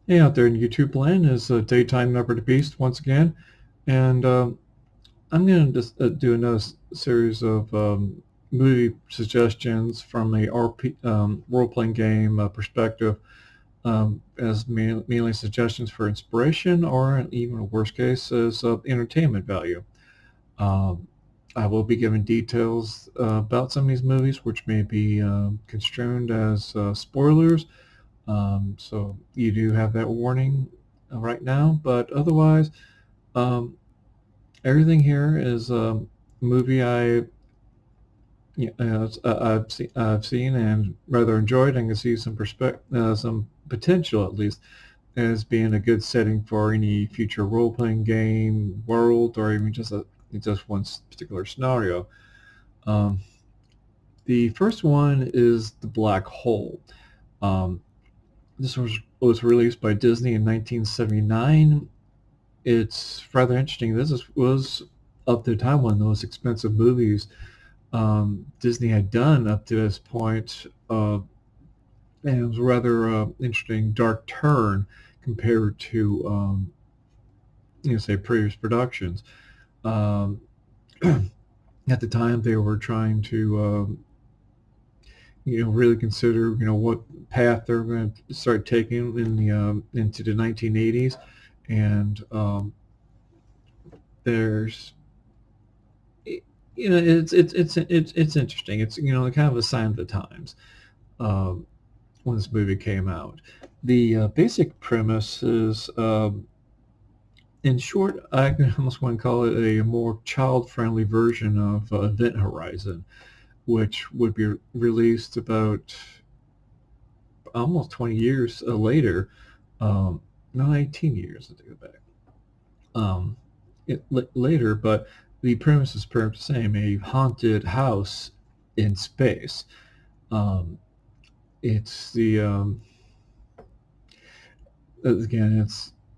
Hey out there in YouTube land, is Daytime Number the Beast once again, and I'm going to just do another series of movie suggestions from a role-playing game perspective, as mainly suggestions for inspiration, or even a worst case as entertainment value. Um, I will be giving details about some of these movies, which may be construed as spoilers. So you do have that warning right now, but otherwise, um, everything here is a movie I've seen and rather enjoyed, and can see some potential at least as being a good setting for any future role-playing game world, or even just one particular scenario. Um, the first one is The Black Hole. Um, this was released by Disney in 1979. It's rather interesting. Was up to the time one of the most expensive movies Disney had done up to this point, and it was a rather interesting dark turn compared to say previous productions. Um, at the time, they were trying to really consider what path they're going to start taking in the into the 1980s, and there's it's interesting. It's kind of a sign of the times when this movie came out. The basic premise is, in short, I almost want to call it a more child-friendly version of Event Horizon, which would be released about almost 20 years later. No, 18 years. I take it back. Um, later, but the premise is pretty much the same: a haunted house in space. Um, it's the again,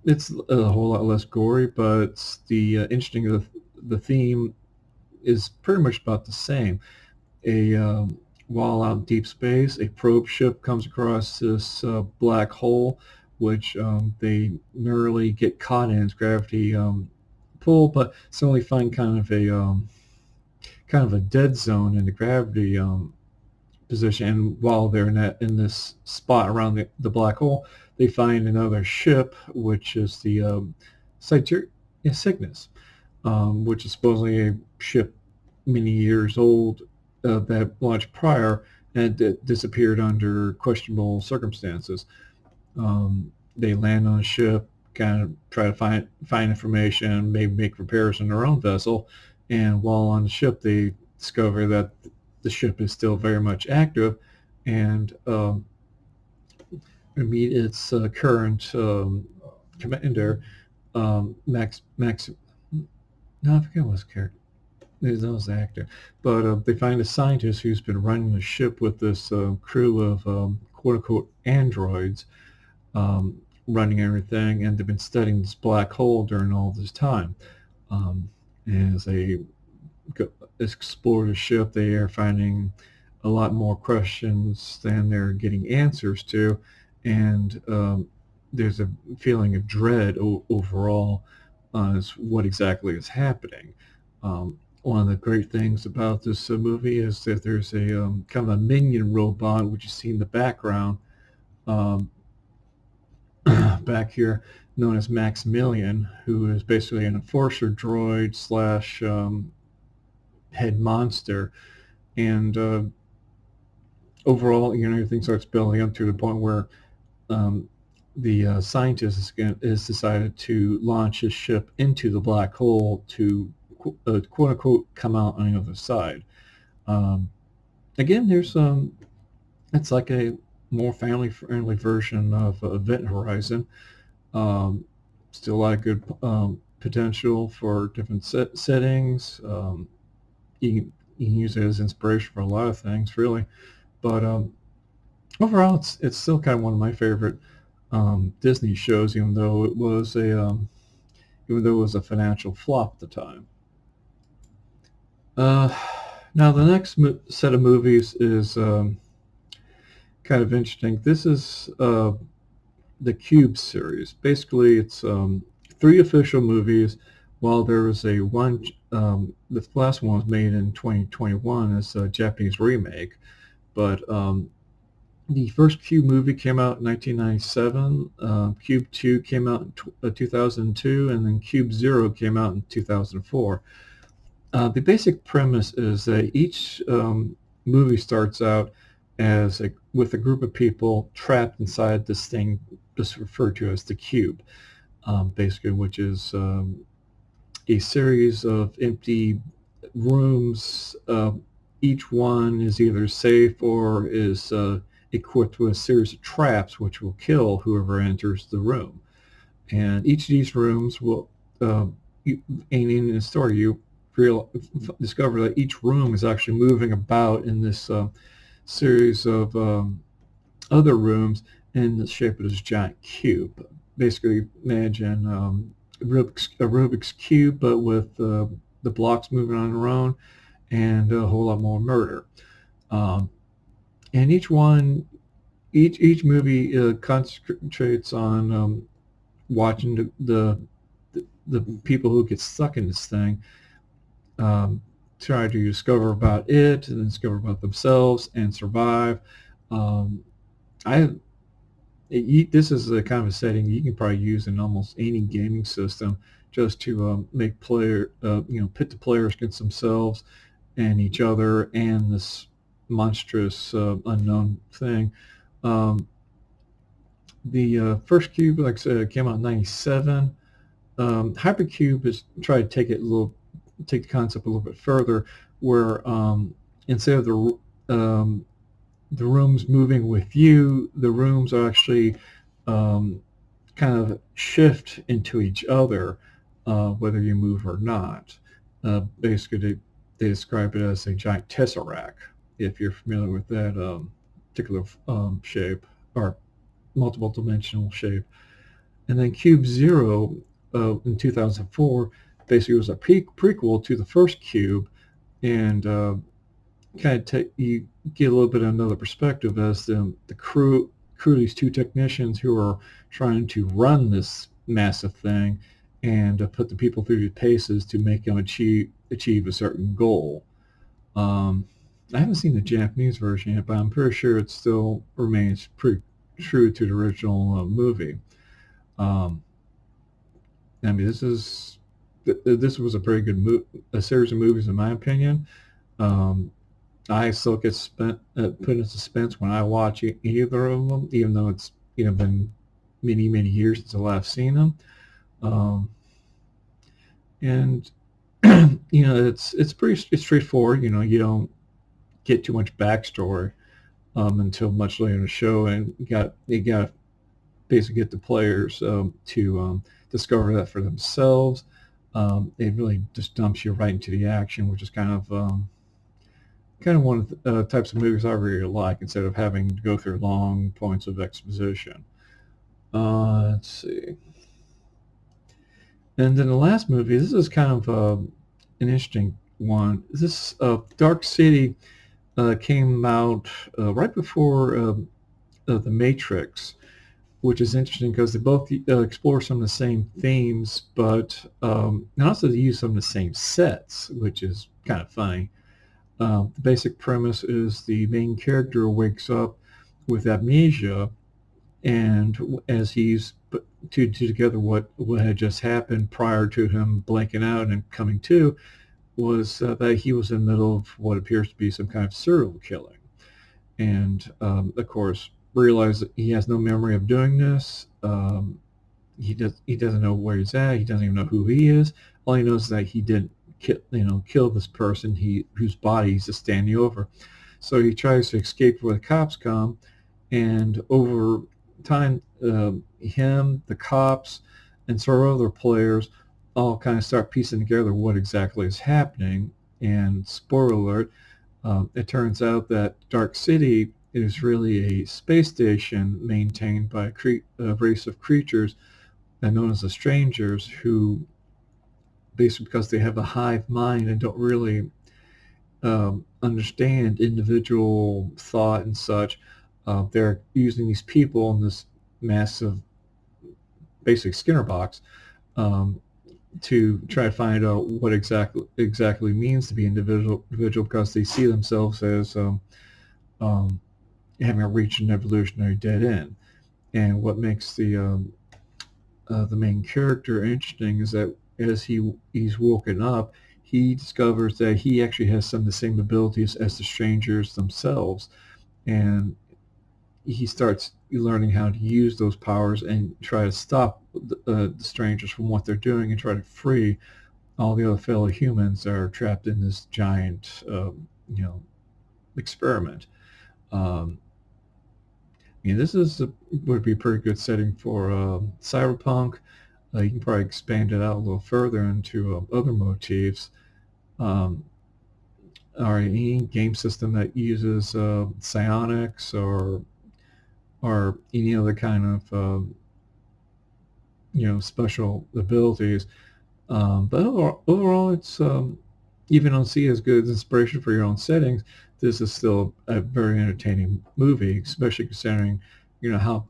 it's a whole lot less gory, but the interesting the theme is pretty much about the same. A While out in deep space, a probe ship comes across this black hole, which they narrowly get caught in its gravity pull, but suddenly find kind of a dead zone in the gravity position. And while they're in this spot around the black hole, they find another ship, which is the Cygnus, which is supposedly a ship many years old that launched prior and it disappeared under questionable circumstances. They land on a ship, kind of try to find information, maybe make repairs on their own vessel, and while on the ship, they discover that the ship is still very much active, and meet its current commander, Max. No, I forget what his character. That was the actor, but they find a scientist who's been running the ship with this crew of "quote unquote" androids, running everything, and they've been studying this black hole during all this time. Um, as they explore the ship, they are finding a lot more questions than they're getting answers to, and there's a feeling of dread overall as what exactly is happening. One of the great things about this movie is that there's a kind of a minion robot, which you see in the background, um, back here, known as Maximilian, who is basically an enforcer droid slash head monster. And overall, everything starts building up to the point where um, the scientist is decided to launch his ship into the black hole to quote unquote come out on the other side. Um, Again, it's like a more family friendly version of Event Horizon. Um, Still a lot of good potential for different settings. You can use it as inspiration for a lot of things, really. But overall, it's still kind of one of my favorite Disney shows, even though it was a financial flop at the time. Uh, Now the next set of movies is kind of interesting. This is the Cube series. Basically, it's 3 official movies. While there was the last one was made in 2021 as a Japanese remake, but the first Cube movie came out in 1997. Cube 2 came out in 2002, and then Cube 0 came out in 2004. The basic premise is that each movie starts out with a group of people trapped inside this thing just referred to as the Cube, basically, which is a series of empty rooms. Each one is either safe or is equipped with a series of traps which will kill whoever enters the room. And each of these rooms will, and in the story, you discover that each room is actually moving about in this series of other rooms in the shape of this giant cube. Basically, imagine a Rubik's Cube, but with the blocks moving on their own, and a whole lot more murder. And each movie concentrates on watching the people who get stuck in this thing try to discover about it and discover about themselves and survive. This is the kind of a setting you can probably use in almost any gaming system, just to make pit the players against themselves and each other and this monstrous unknown thing. The first Cube, like I said, came out in '97. Hypercube has tried to take the concept a little bit further, where instead of the rooms moving with you, the rooms are actually kind of shift into each other, whether you move or not. Basically, they describe it as a giant tesseract, if you're familiar with that particular shape, or multiple dimensional shape. And then Cube 0 in 2004 basically was a prequel to the first Cube, and you get a little bit of another perspective as the crew, these 2 technicians who are trying to run this massive thing and put the people through the paces to make them achieve a certain goal. I haven't seen the Japanese version yet, but I'm pretty sure it still remains pretty true to the original movie. I mean, this was a pretty good a series of movies, in my opinion. I still get put in suspense when I watch either of them, even though it's been many years since I last seen them. And it's pretty straightforward. You don't get too much backstory until much later in the show, and you got to basically get the players to discover that for themselves. It really just dumps you right into the action, which is kind of one of the types of movies I really like, instead of having to go through long points of exposition. Let's see. And then the last movie, this is kind of an interesting one. This Dark City came out right before The Matrix, which is interesting because they both explore some of the same themes, but and also they use some of the same sets, which is kind of funny. The basic premise is the main character wakes up with amnesia, and as he's put together what had just happened prior to him blanking out and coming to, was that he was in the middle of what appears to be some kind of serial killing. And of course, realize that he has no memory of doing this. He doesn't know where he's at. He doesn't even know who he is. All he knows is that he didn't kill this person whose body he's just standing over. So he tries to escape before the cops come, and over time, him, the cops, and several other players all kind of start piecing together what exactly is happening. And spoiler alert, it turns out that Dark City is really a space station maintained by a race of creatures known as the Strangers, who basically, because they have a hive mind and don't really understand individual thought and such, they're using these people in this massive basic Skinner box, to try to find out what exactly means to be individual, because they see themselves as having reached an evolutionary dead end. And what makes the main character interesting is that as he's woken up, he discovers that he actually has some of the same abilities as the strangers themselves, and he starts learning how to use those powers and try to stop the strangers from what they're doing and try to free all the other fellow humans that are trapped in this giant, experiment. This would be a pretty good setting for cyberpunk. You can probably expand it out a little further into other motifs. Or any game system that uses psionics or any other kind of special abilities. But overall, it's even on see as good as inspiration for your own settings. This is still a very entertaining movie, especially considering how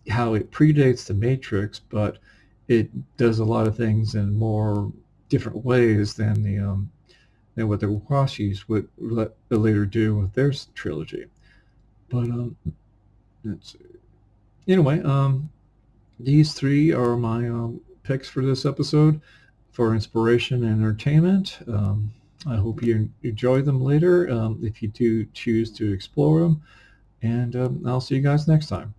it predates The Matrix, but it does a lot of things in more different ways than than what the Wachowskis would later do with their trilogy. But let's see. Anyway, these three are my picks for this episode for inspiration and entertainment. I hope you enjoy them later if you do choose to explore them. And I'll see you guys next time.